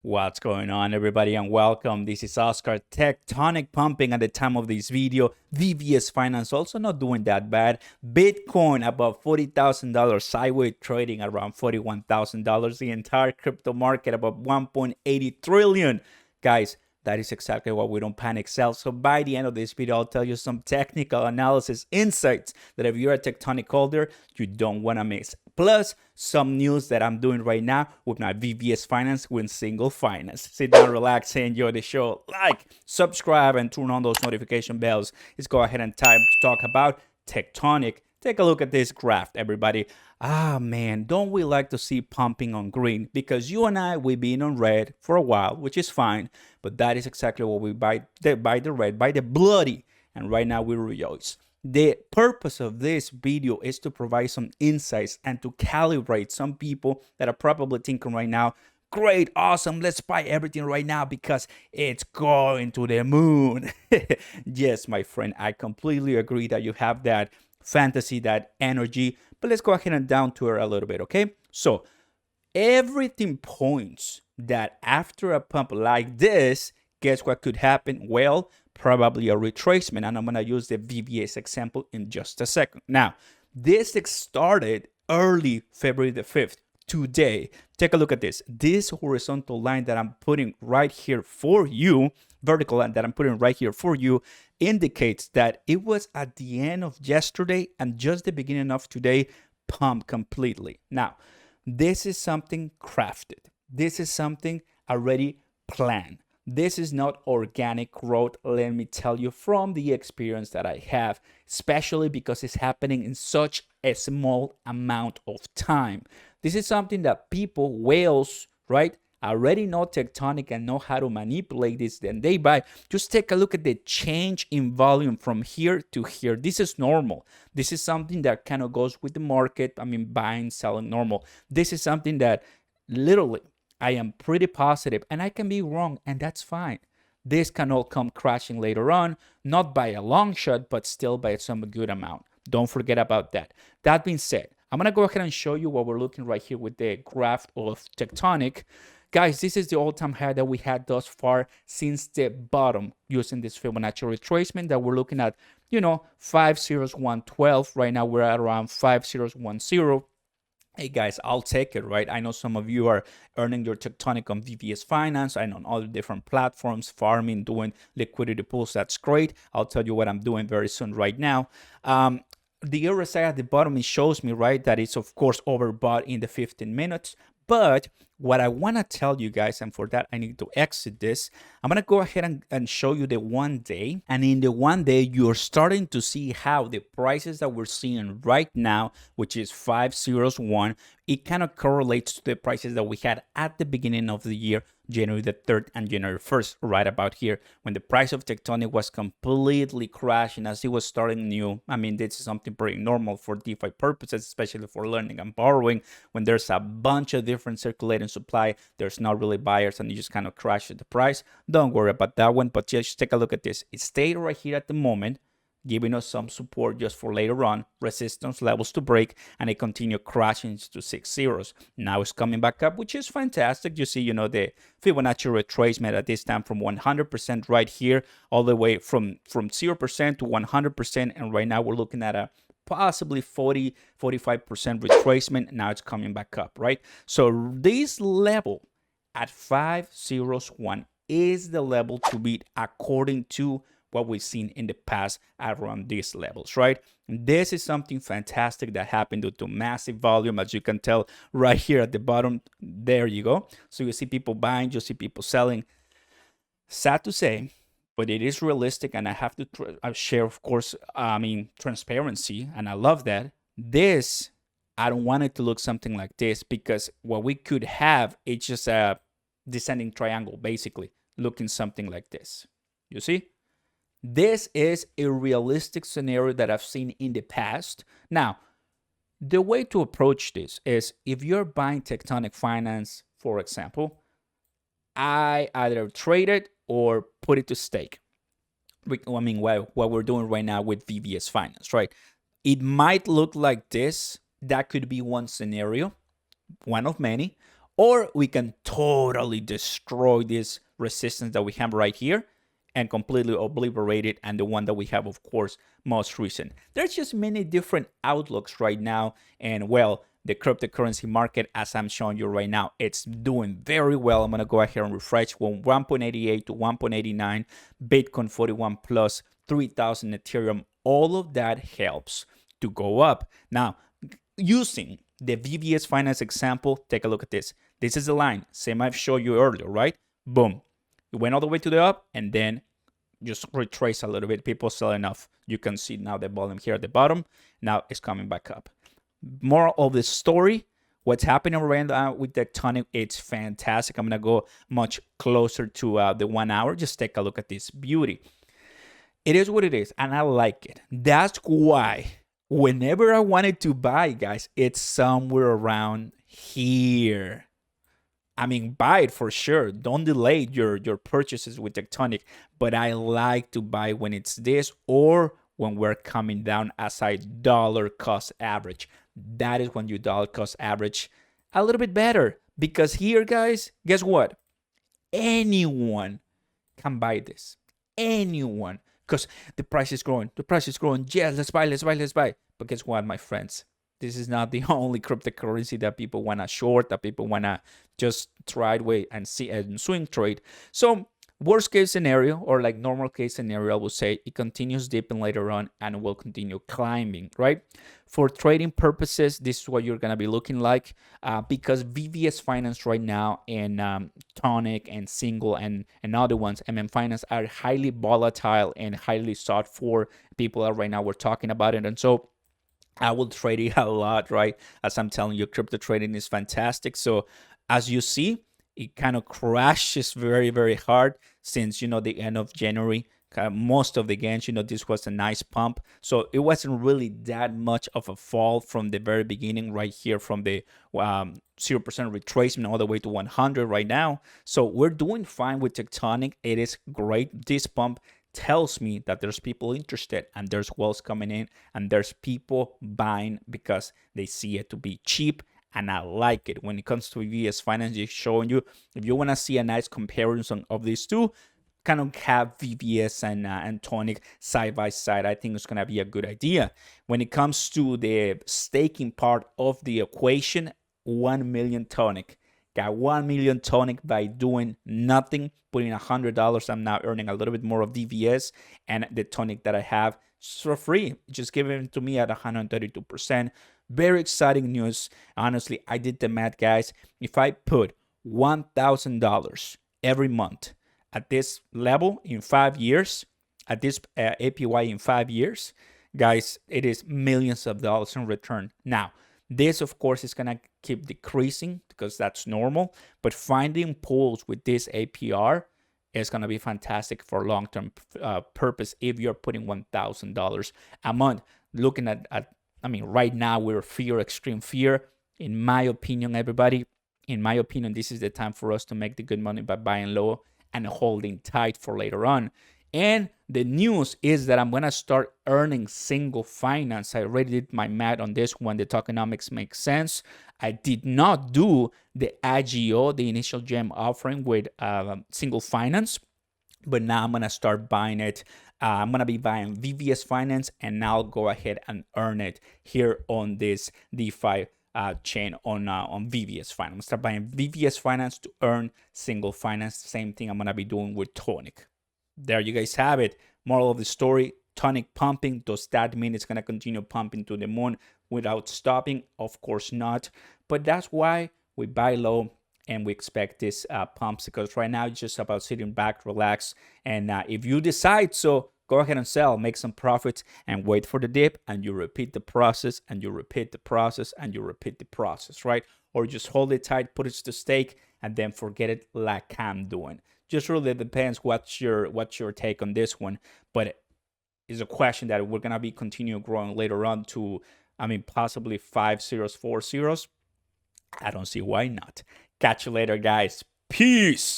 What's going on, everybody, and welcome. This is Oscar. Tectonic pumping at the time of this video. VVS Finance also not doing that bad. Bitcoin above $40,000, sideways trading around $41,000. The entire crypto market above 1.80 trillion. Guys, that is exactly why we don't panic sell. So by the end of this video, I'll tell you some technical analysis insights that if you're a Tectonic holder, you don't want to miss. Plus, some news that I'm doing right now with my VVS Finance with Single Finance. Sit down, relax, and enjoy the show. Like, subscribe, and turn on those notification bells. Let's go ahead and time to talk about Tectonic. Take a look at this graph, everybody. Man, don't we like to see pumping on green? Because you and I, we've been on red for a while, which is fine. But that is exactly what we buy the red, by the bloody. And right now we rejoice. The purpose of this video is to provide some insights and to calibrate some people that are probably thinking right now, great, awesome, let's buy everything right now because it's going to the moon. Yes, my friend, I completely agree that you have that fantasy, that energy, but let's go ahead and down to earth a little bit, okay? So everything points that after a pump like this, guess what could happen? Well, probably a retracement, and I'm going to use the VVS example in just a second. Now, this started early February the 5th. Today, take a look at this. This horizontal line that I'm putting right here for you, vertical line that I'm putting right here for you, indicates that it was at the end of yesterday and just the beginning of today, pumped completely. Now, this is something crafted. This is something already planned. This is not organic growth, let me tell you, from the experience that I have, especially because it's happening in such a small amount of time. This is something that people, whales, right, already know Tectonic and know how to manipulate this, then they buy. Just take a look at the change in volume from here to here. This is normal. This is something that kind of goes with the market. I mean, buying, selling, normal. This is something that literally I am pretty positive, and I can be wrong, and that's fine. This can all come crashing later on, not by a long shot, but still by some good amount. Don't forget about that. That being said, I'm going to go ahead and show you what we're looking right here with the graph of Tectonic. Guys, this is the all-time high that we had thus far since the bottom using this Fibonacci retracement that we're looking at, 50112. Right now, we're at around 5010. Hey guys, I'll take it, right? I know some of you are earning your Tectonic on VVS Finance and on all the different platforms, farming, doing liquidity pools. That's great. I'll tell you what I'm doing very soon right now. The RSI at the bottom, it shows me, right, that it's of course overbought in the 15 minutes. But what I want to tell you guys, and for that I need to exit this, I'm going to go ahead and show you the 1 day. And in the 1 day, you're starting to see how the prices that we're seeing right now, which is 501, it kind of correlates to the prices that we had at the beginning of the year, January the 3rd and January 1st, right about here, when the price of Tectonic was completely crashing as it was starting new. I mean, this is something pretty normal for DeFi purposes, especially for learning and borrowing. When there's a bunch of different circulating supply, there's not really buyers, and you just kind of crash the price. Don't worry about that one, but just take a look at this. It stayed right here at the moment, giving us some support just for later on, resistance levels to break, and it continued crashing to 6 zeros. Now it's coming back up, which is fantastic. You see, the Fibonacci retracement at this time from 100% right here, all the way from 0% to 100%, and right now we're looking at a possibly 45% retracement. Now it's coming back up, right? So this level at 501 is the level to beat according to what we've seen in the past around these levels, right? This is something fantastic that happened due to massive volume, as you can tell right here at the bottom. There you go. So you see people buying, you see people selling. Sad to say, but it is realistic, and I have to share, of course, transparency, and I love that. This, I don't want it to look something like this, because what we could have is just a descending triangle, basically, looking something like this. You see? This is a realistic scenario that I've seen in the past. Now, the way to approach this is, if you're buying Tectonic Finance, for example, I either trade it or put it to stake. I mean, what we're doing right now with VVS Finance, right? It might look like this. That could be one scenario, one of many. or we can totally destroy this resistance that we have right here and completely obliterate it, and the one that we have, of course, most recent. There's just many different outlooks right now, and well, the cryptocurrency market, as I'm showing you right now, it's doing very well. I'm gonna go ahead and refresh from 1.88 to 1.89, Bitcoin 41 plus, 3,000 Ethereum. All of that helps to go up. Now, using the VVS Finance example, take a look at this. This is the line, same I've showed you earlier, right? Boom. It went all the way to the up and then just retrace a little bit. People selling off. You can see now the volume here at the bottom. Now it's coming back up. More of the story. What's happening right now with Tectonic, it's fantastic. I'm going to go much closer to the 1 hour. Just take a look at this beauty. It is what it is, and I like it. That's why whenever I wanted to buy, guys, it's somewhere around here. I mean, buy it for sure. Don't delay your purchases with Tectonic. But I like to buy when it's this or when we're coming down as a dollar cost average. That is when you dollar cost average a little bit better. Because here, guys, guess what? Anyone can buy this. Anyone. Because the price is growing. The price is growing. Yes, let's buy, let's buy, let's buy. But guess what, my friends? This is not the only cryptocurrency that people want to short, that people want to just try away and see and swing trade. So worst case scenario, or like normal case scenario, I would say it continues dipping later on and will continue climbing, right? For trading purposes, this is what you're going to be looking like because VVS Finance right now and Tonic and Single and other ones, Finance, are highly volatile and highly sought for. People are right now, we're talking about it. And so I will trade it a lot, right? As I'm telling you, crypto trading is fantastic. So as you see, it kind of crashes very, very hard since, the end of January. Most of the gains, this was a nice pump. So it wasn't really that much of a fall from the very beginning right here from the 0% retracement all the way to 100 right now. So we're doing fine with Tectonic. It is great. This pump tells me that there's people interested and there's wells coming in and there's people buying because they see it to be cheap, and I like it. When it comes to VVS Finance, just showing you, if you want to see a nice comparison of these two, kind of have VVS and Tonic side by side. I think it's going to be a good idea. When it comes to the staking part of the equation, 1 million Tonic. Got 1 million Tonic by doing nothing, putting $100. I'm now earning a little bit more of DVS, and the Tonic that I have just for free. Just give it to me at 132%. Very exciting news. Honestly, I did the math, guys. If I put $1,000 every month at this level in 5 years, at this APY in 5 years, guys, it is millions of dollars in return. Now, this, of course, is going to keep decreasing because that's normal. But finding pools with this APR is going to be fantastic for long-term purpose if you're putting $1,000 a month. Looking at, right now, we're extreme fear. In my opinion, everybody, this is the time for us to make the good money by buying low and holding tight for later on. And the news is that I'm going to start earning single finance. I already did my math on this one. The tokenomics makes sense. I did not do the IGO, the initial gem offering with single finance, but now I'm going to start buying it. I'm going to be buying VVS Finance, and now I'll go ahead and earn it here on this DeFi chain on VVS Finance. I'm going to start buying VVS Finance to earn single finance. Same thing I'm going to be doing with Tonic. There you guys have it. Moral of the story, Tonic pumping. Does that mean it's going to continue pumping to the moon without stopping? Of course not. But that's why we buy low and we expect this pumps, because right now it's just about sitting back, relax. And if you decide so, go ahead and sell, make some profits, and wait for the dip, and you repeat the process, and you repeat the process, and you repeat the process, right? Or just hold it tight, put it to stake, and then forget it like I'm doing. Just really depends what's your take on this one, but it's a question that we're gonna be continue growing later on to, possibly 5 zeros, 4 zeros. I don't see why not. Catch you later, guys. Peace.